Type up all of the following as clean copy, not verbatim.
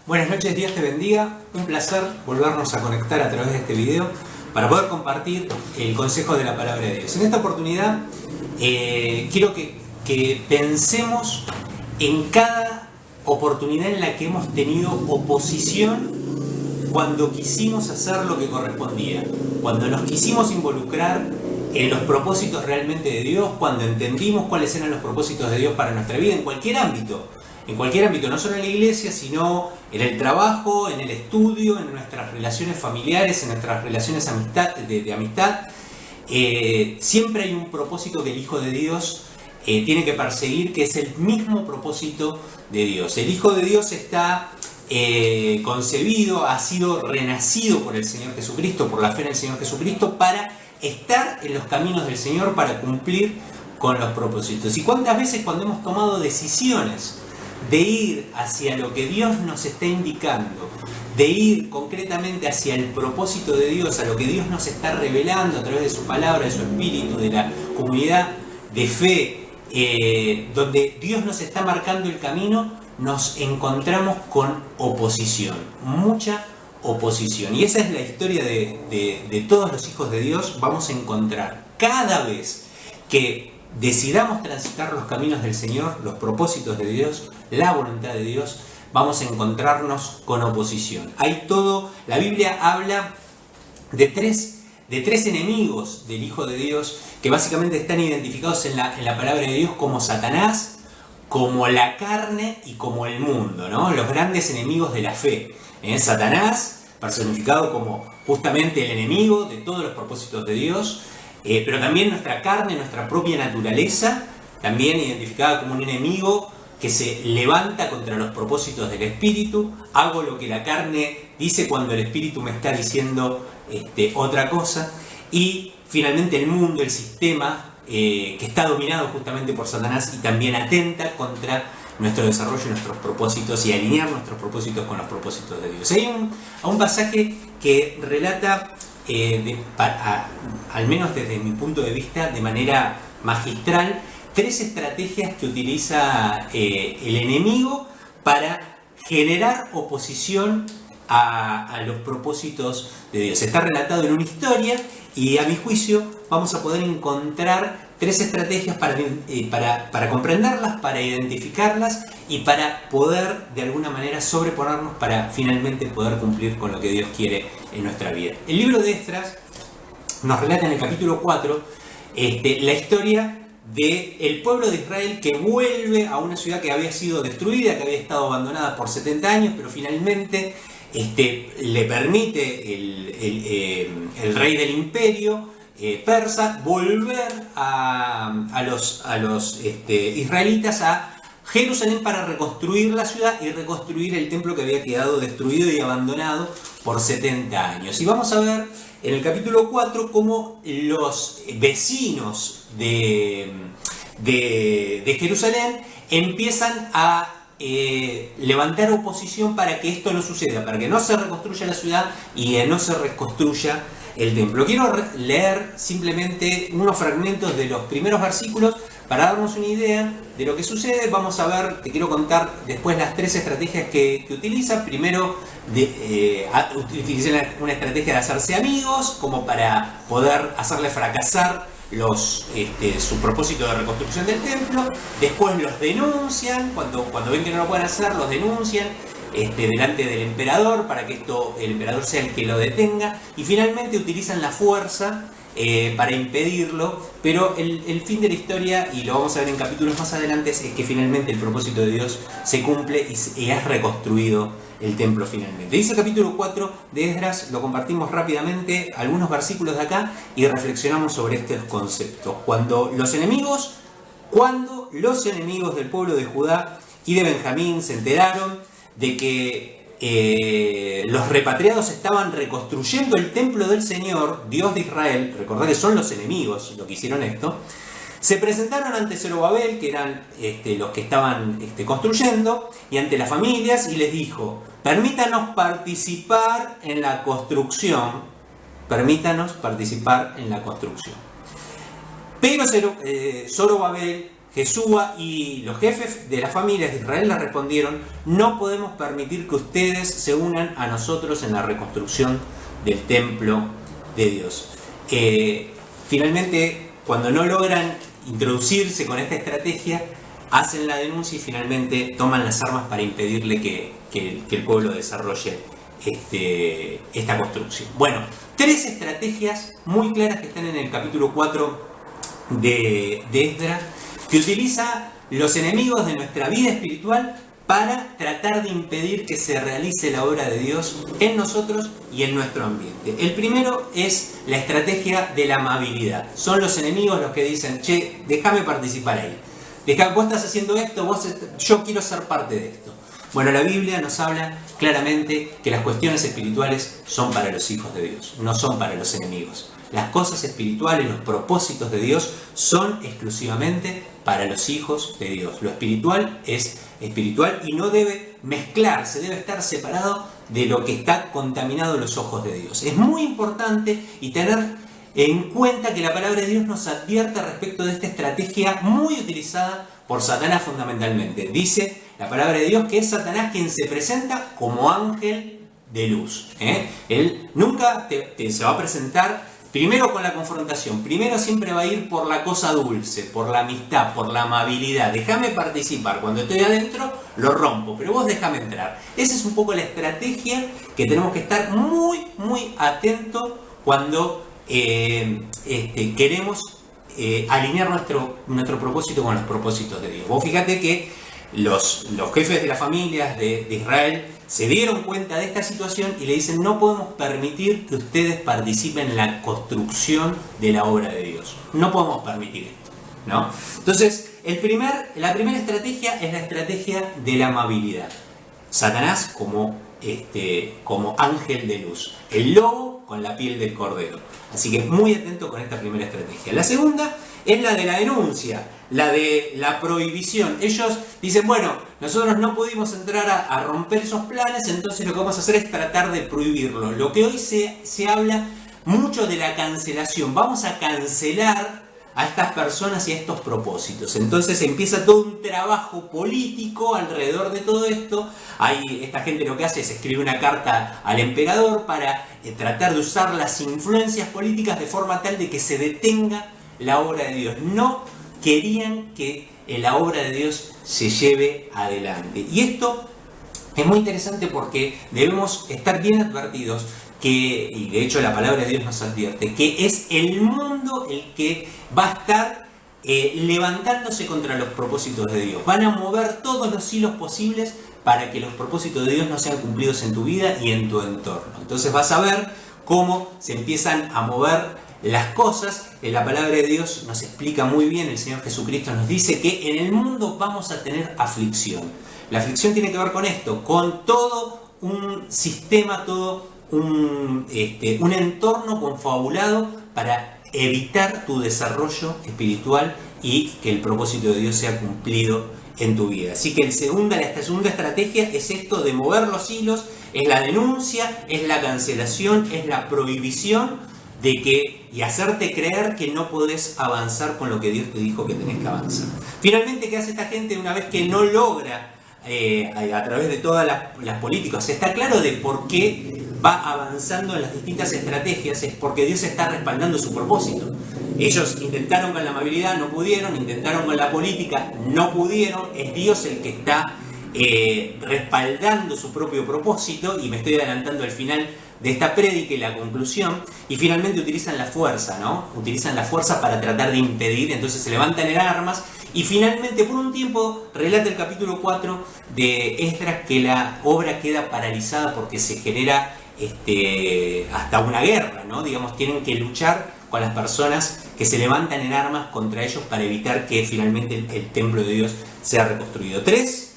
Buenas noches, Dios te bendiga. Un placer volvernos a conectar a través de este video para poder compartir el consejo de la palabra de Dios. En esta oportunidad quiero que pensemos en cada oportunidad en la que hemos tenido oposición cuando quisimos hacer lo que correspondía, cuando nos quisimos involucrar en los propósitos realmente de Dios, cuando entendimos cuáles eran los propósitos de Dios para nuestra vida, en cualquier ámbito, no solo en la iglesia, sino en el trabajo, en el estudio, en nuestras relaciones familiares, en nuestras relaciones de amistad. Siempre hay un propósito que el Hijo de Dios tiene que perseguir, que es el mismo propósito de Dios. El Hijo de Dios está concebido, ha sido renacido por el Señor Jesucristo, por la fe en el Señor Jesucristo, para estar en los caminos del Señor, para cumplir con los propósitos. ¿Y cuántas veces cuando hemos tomado decisiones de ir hacia lo que Dios nos está indicando, de ir concretamente hacia el propósito de Dios, a lo que Dios nos está revelando a través de su palabra, de su espíritu, de la comunidad de fe, donde Dios nos está marcando el camino, nos encontramos con oposición, mucha oposición? Y esa es la historia de todos los hijos de Dios. Vamos a encontrar cada vez que decidamos transitar los caminos del Señor, los propósitos de Dios, la voluntad de Dios, vamos a encontrarnos con oposición. La Biblia habla de tres enemigos del Hijo de Dios que básicamente están identificados en la palabra de Dios como Satanás, como la carne y como el mundo, ¿no? Los grandes enemigos de la fe. Satanás, personificado como justamente el enemigo de todos los propósitos de Dios, pero también nuestra carne, nuestra propia naturaleza, también identificada como un enemigo que se levanta contra los propósitos del Espíritu. Hago lo que la carne dice cuando el Espíritu me está diciendo otra cosa. Y finalmente el mundo, el sistema, que está dominado justamente por Satanás y también atenta contra nuestro desarrollo y nuestros propósitos, y alinear nuestros propósitos con los propósitos de Dios. Hay un pasaje que relata, al menos desde mi punto de vista, de manera magistral, tres estrategias que utiliza el enemigo para generar oposición a los propósitos de Dios. Está relatado en una historia y, a mi juicio, vamos a poder encontrar tres estrategias para comprenderlas, para identificarlas y para poder de alguna manera sobreponernos para finalmente poder cumplir con lo que Dios quiere en nuestra vida. El libro de Esdras nos relata en el capítulo 4 la historia del pueblo de Israel que vuelve a una ciudad que había sido destruida, que había estado abandonada por 70 años, pero finalmente le permite el rey del imperio persa volver a los israelitas a Jerusalén para reconstruir la ciudad y reconstruir el templo que había quedado destruido y abandonado por 70 años. Y vamos a ver en el capítulo 4 cómo los vecinos de Jerusalén empiezan a levantar oposición para que esto no suceda, para que no se reconstruya la ciudad y no se reconstruya el templo. Quiero leer simplemente unos fragmentos de los primeros versículos para darnos una idea de lo que sucede. Vamos a ver, te quiero contar después las tres estrategias que utiliza. Primero, utiliza una estrategia de hacerse amigos, como para poder hacerle fracasar su propósito de reconstrucción del templo. Después los denuncian, cuando ven que no lo pueden hacer, los denuncian delante del emperador para que el emperador sea el que lo detenga, y finalmente utilizan la fuerza para impedirlo, pero el fin de la historia, y lo vamos a ver en capítulos más adelante, es que finalmente el propósito de Dios se cumple y es reconstruido el templo finalmente. Dice el capítulo 4 de Esdras, lo compartimos rápidamente, algunos versículos de acá, y reflexionamos sobre estos conceptos. Cuando los enemigos del pueblo de Judá y de Benjamín se enteraron de que los repatriados estaban reconstruyendo el templo del Señor, Dios de Israel, recordad que son los enemigos los que hicieron esto, se presentaron ante Zorobabel, que eran los que estaban construyendo, y ante las familias, y les dijo: permítanos participar en la construcción. Pero Zorobabel, Jesúa y los jefes de las familias de Israel le respondieron: no podemos permitir que ustedes se unan a nosotros en la reconstrucción del templo de Dios. Finalmente, cuando no logran introducirse con esta estrategia, hacen la denuncia y finalmente toman las armas para impedirle que el pueblo desarrolle esta construcción. Bueno, 3 estrategias muy claras que están en el capítulo 4 de Esdras, que utiliza los enemigos de nuestra vida espiritual para tratar de impedir que se realice la obra de Dios en nosotros y en nuestro ambiente. El primero es la estrategia de la amabilidad. Son los enemigos los que dicen: che, déjame participar ahí. Vos estás haciendo esto, yo quiero ser parte de esto. Bueno, la Biblia nos habla claramente que las cuestiones espirituales son para los hijos de Dios, no son para los enemigos. Las cosas espirituales, los propósitos de Dios son exclusivamente para los hijos de Dios. Lo espiritual es espiritual y no debe mezclarse, debe estar separado de lo que está contaminado en los ojos de Dios. Es muy importante y tener en cuenta que la palabra de Dios nos advierte respecto de esta estrategia muy utilizada por Satanás fundamentalmente. Dice la palabra de Dios que es Satanás quien se presenta como ángel de luz. Él nunca se va a presentar primero con la confrontación. Primero siempre va a ir por la cosa dulce, por la amistad, por la amabilidad. Déjame participar. Cuando estoy adentro lo rompo, pero vos déjame entrar. Esa es un poco la estrategia que tenemos que estar muy, muy atentos cuando queremos alinear nuestro propósito con los propósitos de Dios. Vos fíjate que los jefes de las familias de Israel se dieron cuenta de esta situación y le dicen: no podemos permitir que ustedes participen en la construcción de la obra de Dios. No podemos permitir esto, ¿no? Entonces, la primera estrategia es la estrategia de la amabilidad. Satanás como ángel de luz. El lobo con la piel del cordero. Así que muy atento con esta primera estrategia. La segunda es la de la denuncia, la de la prohibición. Ellos dicen: bueno, nosotros no pudimos entrar a romper esos planes, entonces lo que vamos a hacer es tratar de prohibirlo. Lo que hoy se habla mucho de la cancelación. Vamos a cancelar a estas personas y a estos propósitos. Entonces empieza todo un trabajo político alrededor de todo esto. Esta gente lo que hace es escribir una carta al emperador para tratar de usar las influencias políticas de forma tal de que se detenga la obra de Dios. No querían que la obra de Dios se lleve adelante. Y esto es muy interesante porque debemos estar bien advertidos y de hecho la palabra de Dios nos advierte, que es el mundo el que va a estar levantándose contra los propósitos de Dios. Van a mover todos los hilos posibles para que los propósitos de Dios no sean cumplidos en tu vida y en tu entorno. Entonces vas a ver cómo se empiezan a mover las cosas. La palabra de Dios nos explica muy bien, el Señor Jesucristo nos dice que en el mundo vamos a tener aflicción. La aflicción tiene que ver con esto, con todo un sistema, todo un entorno confabulado para evitar tu desarrollo espiritual y que el propósito de Dios sea cumplido en tu vida. Así que esta segunda estrategia es esto de mover los hilos, es la denuncia, es la cancelación, es la prohibición y hacerte creer que no podés avanzar con lo que Dios te dijo que tenés que avanzar. Finalmente, ¿qué hace esta gente una vez que no logra a través de todas las políticas? Está claro de por qué va avanzando en las distintas estrategias, es porque Dios está respaldando su propósito. Ellos intentaron con la amabilidad, no pudieron, intentaron con la política, no pudieron, es Dios el que está respaldando su propio propósito, y me estoy adelantando al final de esta prédica y la conclusión, y finalmente utilizan la fuerza, ¿no? Utilizan la fuerza para tratar de impedir, entonces se levantan en armas, y finalmente por un tiempo relata el capítulo 4 de Esdras que la obra queda paralizada porque se genera hasta una guerra, ¿no? Digamos, tienen que luchar con las personas que se levantan en armas contra ellos para evitar que finalmente el templo de Dios sea reconstruido. 3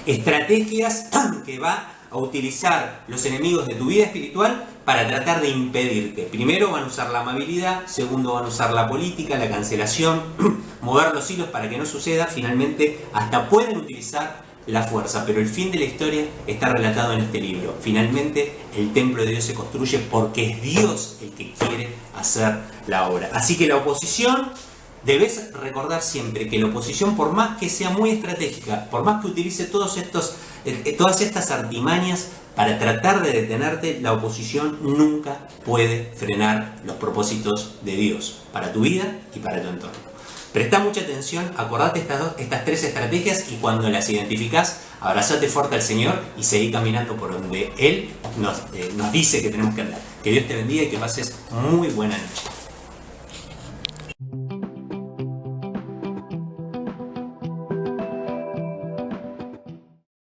estrategias que va a utilizar los enemigos de tu vida espiritual para tratar de impedirte. Primero van a usar la amabilidad, segundo van a usar la política, la cancelación, mover los hilos para que no suceda, finalmente hasta pueden utilizar la fuerza, pero el fin de la historia está relatado en este libro. Finalmente el templo de Dios se construye porque es Dios el que quiere hacer la obra. Así que la oposición debes recordar siempre que la oposición, por más que sea muy estratégica, por más que utilice todas estas artimañas para tratar de detenerte, la oposición nunca puede frenar los propósitos de Dios para tu vida y para tu entorno. Presta mucha atención, acordate estas 3 estrategias, y cuando las identificás, abrazate fuerte al Señor y seguí caminando por donde Él nos dice que tenemos que andar. Que Dios te bendiga y que pases muy buena noche.